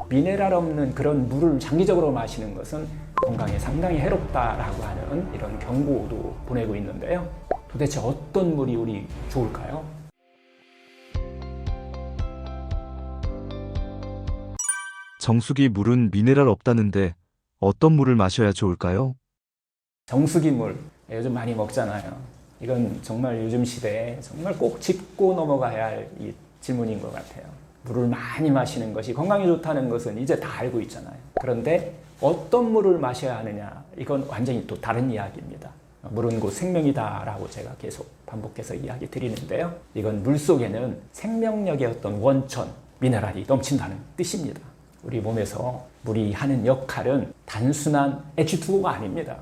미네랄 없는 그런 물을 장기적으로 마시는 것은 건강에 상당히 해롭다라고 하는 이런 경고도 보내고 있는데요. 도대체 어떤 물이 우리 좋을까요? 정수기 물은 미네랄 없다는데 어떤 물을 마셔야 좋을까요? 정수기 물 요즘 많이 먹잖아요. 이건 정말 요즘 시대에 정말 꼭 짚고 넘어가야 할 이 질문인 것 같아요. 물을 많이 마시는 것이 건강에 좋다는 것은 이제 다 알고 있잖아요. 그런데 어떤 물을 마셔야 하느냐, 이건 완전히 또 다른 이야기입니다. 물은 곧 생명이다라고 제가 계속 반복해서 이야기 드리는데요. 이건 물 속에는 생명력의 어떤 원천, 미네랄이 넘친다는 뜻입니다. 우리 몸에서 물이 하는 역할은 단순한 H2O가 아닙니다.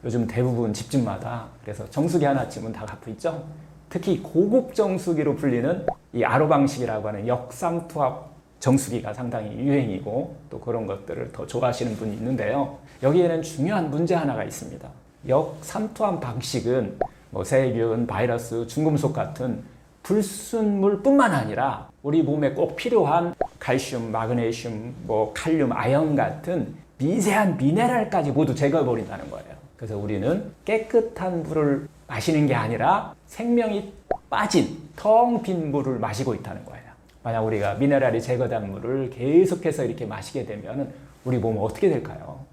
요즘 대부분 집집마다 그래서 정수기 하나쯤은 다 갖고 있죠. 특히 고급 정수기로 불리는 이 RO 방식이라고 하는 역삼투압 정수기가 상당히 유행이고 또 그런 것들을 더 좋아하시는 분이 있는데요. 여기에는 중요한 문제 하나가 있습니다. 역삼투압 방식은 세균, 바이러스, 중금속 같은 불순물뿐만 아니라 우리 몸에 꼭 필요한 칼슘, 마그네슘, 칼륨, 아연 같은 미세한 미네랄까지 모두 제거해버린다는 거예요. 그래서 우리는 깨끗한 물을 마시는 게 아니라 생명이 빠진 텅 빈 물을 마시고 있다는 거예요. 만약 우리가 미네랄이 제거된 물을 계속해서 이렇게 마시게 되면 우리 몸은 어떻게 될까요?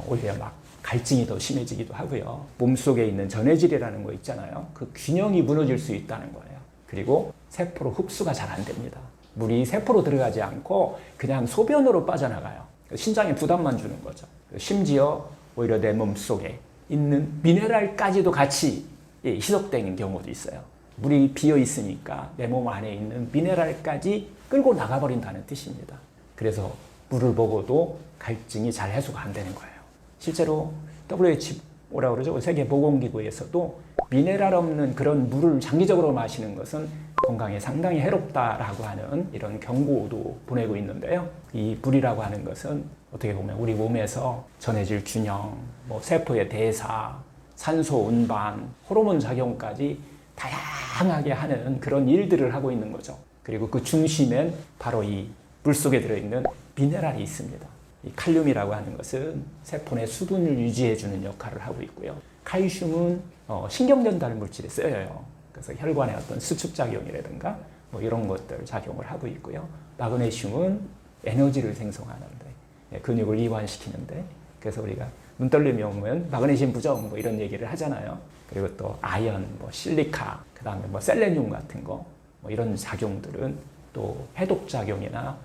오히려 막 갈증이 더 심해지기도 하고요. 몸속에 있는 전해질이라는 거 있잖아요. 그 균형이 무너질 수 있다는 거예요. 그리고 세포로 흡수가 잘 안 됩니다. 물이 세포로 들어가지 않고 그냥 소변으로 빠져나가요. 신장에 부담만 주는 거죠. 심지어 오히려 내 몸속에 있는 미네랄까지도 같이 희석되는 경우도 있어요. 물이 비어 있으니까 내 몸 안에 있는 미네랄까지 끌고 나가버린다는 뜻입니다. 그래서 물을 먹어도 갈증이 잘 해소가 안 되는 거예요. 실제로 WHO라고 그러죠. 세계보건기구에서도 미네랄 없는 그런 물을 장기적으로 마시는 것은 건강에 상당히 해롭다라고 하는 이런 경고도 보내고 있는데요. 이 물이라고 하는 것은 어떻게 보면 우리 몸에서 전해질 균형, 세포의 대사, 산소 운반, 호르몬 작용까지 다양하게 하는 그런 일들을 하고 있는 거죠. 그리고 그 중심엔 바로 이 물속에 들어있는 미네랄이 있습니다. 이 칼륨이라고 하는 것은 세포 내 수분을 유지해주는 역할을 하고 있고요. 칼슘은 신경전달 물질에 쓰여요. 그래서 혈관의 어떤 수축작용이라든가 이런 것들 작용을 하고 있고요. 마그네슘은 에너지를 생성하는데, 근육을 이완시키는데, 그래서 우리가 눈떨림이 오면 마그네슘 부족 이런 얘기를 하잖아요. 그리고 또 아연, 실리카, 그 다음에 셀레늄 같은 거 이런 작용들은 또 해독작용이나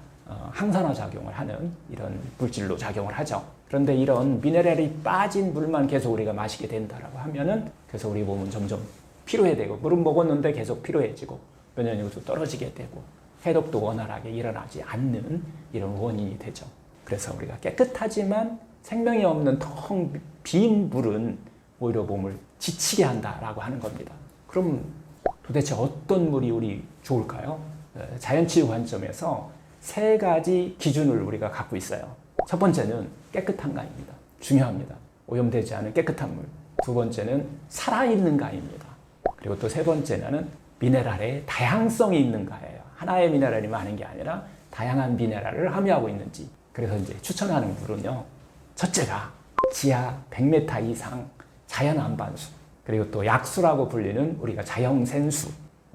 항산화 작용을 하는 이런 물질로 작용을 하죠. 그런데 이런 미네랄이 빠진 물만 계속 우리가 마시게 된다라고 하면은 그래서 우리 몸은 점점 피로해지고 물은 먹었는데 계속 피로해지고 면역력도 떨어지게 되고 해독도 원활하게 일어나지 않는 이런 원인이 되죠. 그래서 우리가 깨끗하지만 생명이 없는 텅 빈 물은 오히려 몸을 지치게 한다라고 하는 겁니다. 그럼 도대체 어떤 물이 우리 좋을까요? 자연치유 관점에서 세 가지 기준을 우리가 갖고 있어요. 첫 번째는 깨끗한가입니다. 중요합니다. 오염되지 않은 깨끗한 물. 두 번째는 살아있는가입니다. 그리고 또 세 번째는 미네랄의 다양성이 있는가예요. 하나의 미네랄이 많은 게 아니라 다양한 미네랄을 함유하고 있는지. 그래서 이제 추천하는 물은요. 첫째가 지하 100m 이상 자연 안반수. 그리고 또 약수라고 불리는 우리가 자형센수.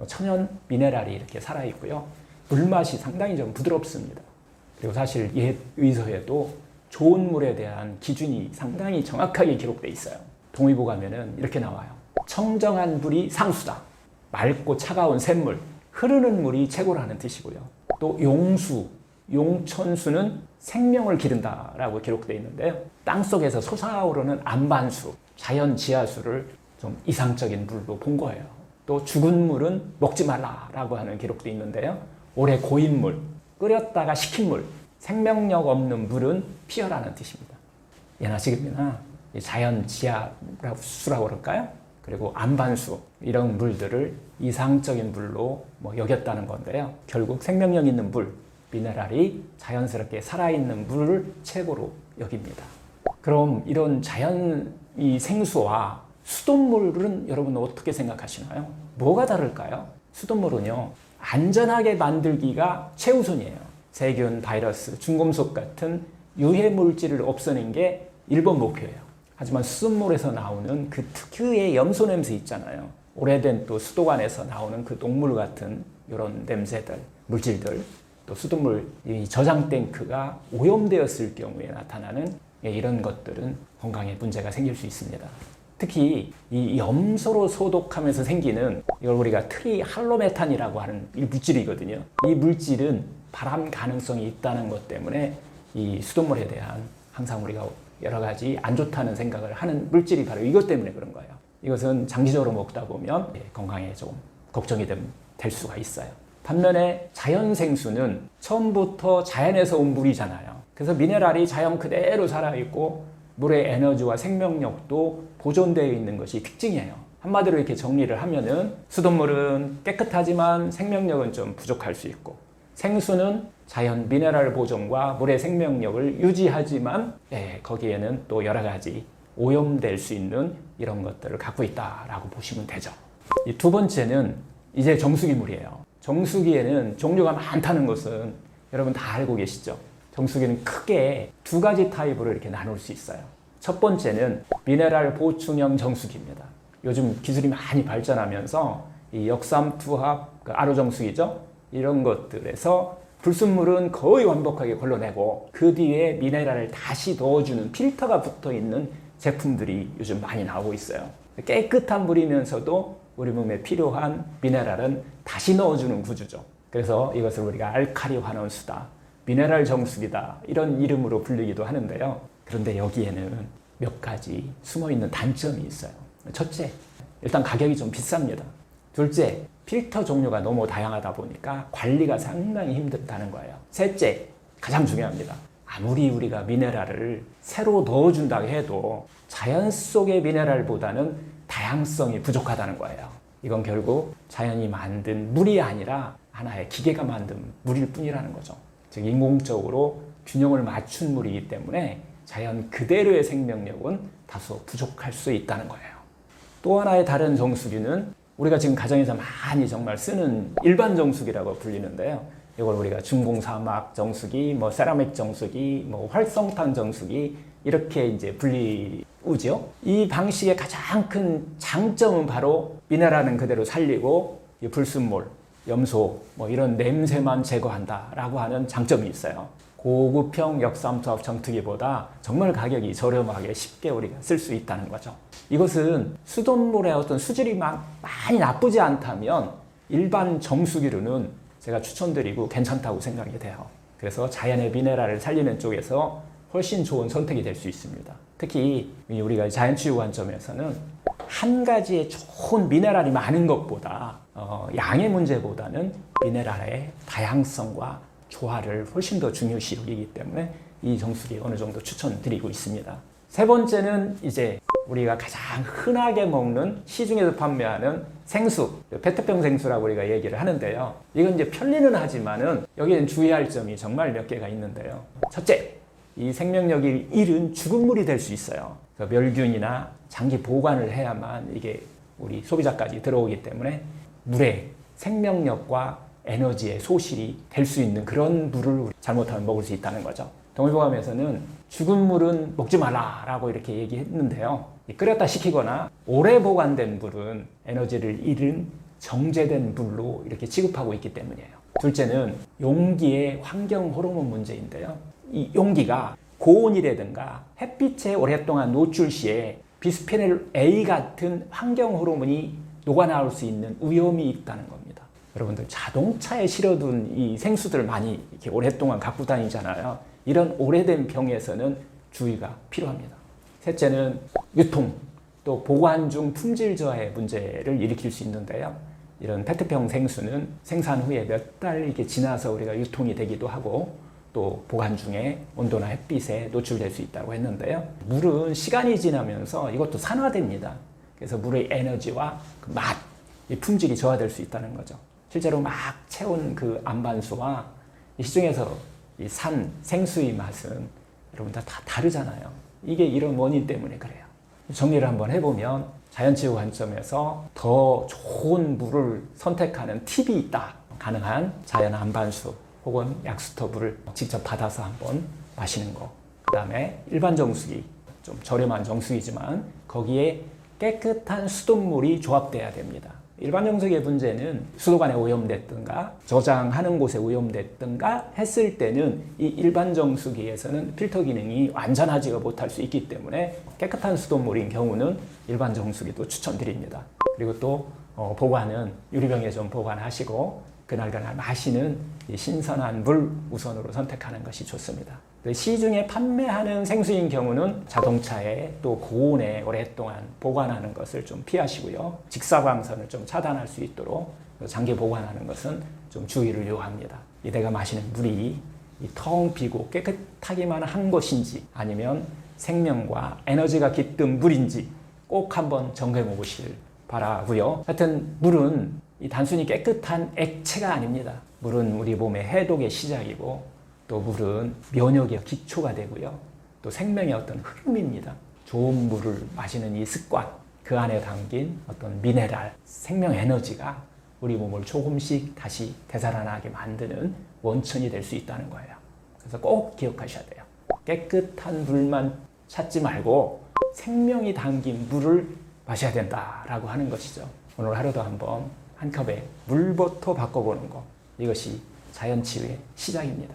천연 미네랄이 이렇게 살아있고요. 물맛이 상당히 좀 부드럽습니다. 그리고 사실 옛 의서에도 좋은 물에 대한 기준이 상당히 정확하게 기록되어 있어요. 동의보 가면은 이렇게 나와요. 청정한 물이 상수다. 맑고 차가운 샘물, 흐르는 물이 최고라는 뜻이고요. 또 용수, 용천수는 생명을 기른다라고 기록되어 있는데요. 땅속에서 솟아오르는 안반수, 자연 지하수를 좀 이상적인 물로 본 거예요. 또 죽은 물은 먹지 말라라고 하는 기록도 있는데요. 오래 고인 물, 끓였다가 식힌 물, 생명력 없는 물은 피하라는 뜻입니다. 예나 지금이나 자연 지하수라고 그럴까요? 그리고 안반수 이런 물들을 이상적인 물로 여겼다는 건데요. 결국 생명력 있는 물, 미네랄이 자연스럽게 살아있는 물을 최고로 여깁니다. 그럼 이런 자연 생수와 수돗물은 여러분 어떻게 생각하시나요? 뭐가 다를까요? 수돗물은요, 안전하게 만들기가 최우선이에요. 세균, 바이러스, 중금속 같은 유해 물질을 없애는 게 1번 목표예요. 하지만 수돗물에서 나오는 그 특유의 염소 냄새 있잖아요. 오래된 또 수도관에서 나오는 그 녹물 같은 이런 냄새들, 물질들, 또 수돗물 이 저장 탱크가 오염되었을 경우에 나타나는 이런 것들은 건강에 문제가 생길 수 있습니다. 특히 이 염소로 소독하면서 생기는 이걸 우리가 트리할로메탄이라고 하는 이 물질이거든요. 이 물질은 발암 가능성이 있다는 것 때문에 이 수돗물에 대한 항상 우리가 여러 가지 안 좋다는 생각을 하는 물질이 바로 이것 때문에 그런 거예요. 이것은 장기적으로 먹다 보면 건강에 좀 걱정이 될 수가 있어요. 반면에 자연생수는 처음부터 자연에서 온 물이잖아요. 그래서 미네랄이 자연 그대로 살아있고 물의 에너지와 생명력도 보존되어 있는 것이 특징이에요. 한마디로 이렇게 정리를 하면은 수돗물은 깨끗하지만 생명력은 좀 부족할 수 있고, 생수는 자연 미네랄 보존과 물의 생명력을 유지하지만 거기에는 또 여러 가지 오염될 수 있는 이런 것들을 갖고 있다라고 보시면 되죠. 이 두 번째는 이제 정수기물이에요. 정수기에는 종류가 많다는 것은 여러분 다 알고 계시죠? 정수기는 크게 두 가지 타입으로 이렇게 나눌 수 있어요. 첫 번째는 미네랄 보충형 정수기입니다. 요즘 기술이 많이 발전하면서 이 역삼투합 RO 정수기죠? 이런 것들에서 불순물은 거의 완벽하게 걸러내고 그 뒤에 미네랄을 다시 넣어주는 필터가 붙어 있는 제품들이 요즘 많이 나오고 있어요. 깨끗한 물이면서도 우리 몸에 필요한 미네랄은 다시 넣어주는 구조죠. 그래서 이것을 우리가 알카리 환원수다, 미네랄 정수기다 이런 이름으로 불리기도 하는데요. 그런데 여기에는 몇 가지 숨어있는 단점이 있어요. 첫째, 일단 가격이 좀 비쌉니다. 둘째, 필터 종류가 너무 다양하다 보니까 관리가 상당히 힘들다는 거예요. 셋째, 가장 중요합니다. 아무리 우리가 미네랄을 새로 넣어준다고 해도 자연 속의 미네랄보다는 다양성이 부족하다는 거예요. 이건 결국 자연이 만든 물이 아니라 하나의 기계가 만든 물일 뿐이라는 거죠. 즉 인공적으로 균형을 맞춘 물이기 때문에 자연 그대로의 생명력은 다소 부족할 수 있다는 거예요. 또 하나의 다른 정수기는 우리가 지금 가정에서 많이 정말 쓰는 일반 정수기라고 불리는데요. 이걸 우리가 중공사막 정수기, 세라믹 정수기, 활성탄 정수기 이렇게 이제 불리우죠. 이 방식의 가장 큰 장점은 바로 미네랄은 그대로 살리고 불순물, 염소 이런 냄새만 제거한다라고 하는 장점이 있어요. 고급형 역삼투압 정수기보다 정말 가격이 저렴하게 쉽게 우리가 쓸 수 있다는 거죠. 이것은 수돗물의 어떤 수질이 많이 나쁘지 않다면 일반 정수기로는 제가 추천드리고 괜찮다고 생각이 돼요. 그래서 자연의 미네랄을 살리는 쪽에서 훨씬 좋은 선택이 될 수 있습니다. 특히 우리가 자연치유 관점에서는 한 가지의 좋은 미네랄이 많은 것보다 양의 문제보다는 미네랄의 다양성과 조화를 훨씬 더 중요시 여기기 때문에 이 정수기 어느 정도 추천드리고 있습니다. 세 번째는 이제 우리가 가장 흔하게 먹는 시중에서 판매하는 생수, 페트병 생수라고 우리가 얘기를 하는데요. 이건 이제 편리는 하지만은 여기에는 주의할 점이 정말 몇 개가 있는데요. 첫째, 이 생명력이 잃은 죽은 물이 될 수 있어요. 멸균이나 장기 보관을 해야만 이게 우리 소비자까지 들어오기 때문에 물의 생명력과 에너지의 소실이 될 수 있는 그런 물을 잘못하면 먹을 수 있다는 거죠. 동의보감에서는 죽은 물은 먹지 말라라고 이렇게 얘기했는데요. 끓였다 식히거나 오래 보관된 물은 에너지를 잃은 정제된 물로 이렇게 취급하고 있기 때문이에요. 둘째는 용기의 환경 호르몬 문제인데요. 이 용기가 고온이라든가 햇빛에 오랫동안 노출 시에 비스페놀 A 같은 환경 호르몬이 녹아나올 수 있는 위험이 있다는 겁니다. 여러분들 자동차에 실어둔 이 생수들 많이 이렇게 오랫동안 갖고 다니잖아요. 이런 오래된 병에서는 주의가 필요합니다. 셋째는 유통, 또 보관 중 품질 저하의 문제를 일으킬 수 있는데요. 이런 페트병 생수는 생산 후에 몇 달 이렇게 지나서 우리가 유통이 되기도 하고 또 보관 중에 온도나 햇빛에 노출될 수 있다고 했는데요. 물은 시간이 지나면서 이것도 산화됩니다. 그래서 물의 에너지와 그 맛, 이 품질이 저하될 수 있다는 거죠. 실제로 막 채운 그 안반수와 시중에서 이 산 생수의 맛은 여러분들 다 다르잖아요. 이게 이런 원인 때문에 그래요. 정리를 한번 해보면 자연치유 관점에서 더 좋은 물을 선택하는 팁이 있다. 가능한 자연 안반수, 혹은 약수터 물을 직접 받아서 한번 마시는 거. 그 다음에 일반 정수기, 좀 저렴한 정수기지만 거기에 깨끗한 수돗물이 조합돼야 됩니다. 일반 정수기의 문제는 수도관에 오염됐든가 저장하는 곳에 오염됐든가 했을 때는 이 일반 정수기에서는 필터 기능이 완전하지가 못할 수 있기 때문에 깨끗한 수돗물인 경우는 일반 정수기도 추천드립니다. 그리고 또 보관은 유리병에 좀 보관하시고 그날 마시는 이 신선한 물 우선으로 선택하는 것이 좋습니다. 시중에 판매하는 생수인 경우는 자동차에 또 고온에 오랫동안 보관하는 것을 좀 피하시고요. 직사광선을 좀 차단할 수 있도록 장기 보관하는 것은 좀 주의를 요합니다. 내가 마시는 물이 텅 비고 깨끗하기만 한 것인지 아니면 생명과 에너지가 깃든 물인지 꼭 한번 점검해 보시길 바라고요. 하여튼 물은 단순히 깨끗한 액체가 아닙니다. 물은 우리 몸의 해독의 시작이고 또 물은 면역의 기초가 되고요. 또 생명의 어떤 흐름입니다. 좋은 물을 마시는 이 습관, 그 안에 담긴 어떤 미네랄, 생명 에너지가 우리 몸을 조금씩 다시 되살아나게 만드는 원천이 될 수 있다는 거예요. 그래서 꼭 기억하셔야 돼요. 깨끗한 물만 찾지 말고 생명이 담긴 물을 마셔야 된다라고 하는 것이죠. 오늘 하루도 한번 한 컵에 물부터 바꿔보는 것, 이것이 자연치유의 시작입니다.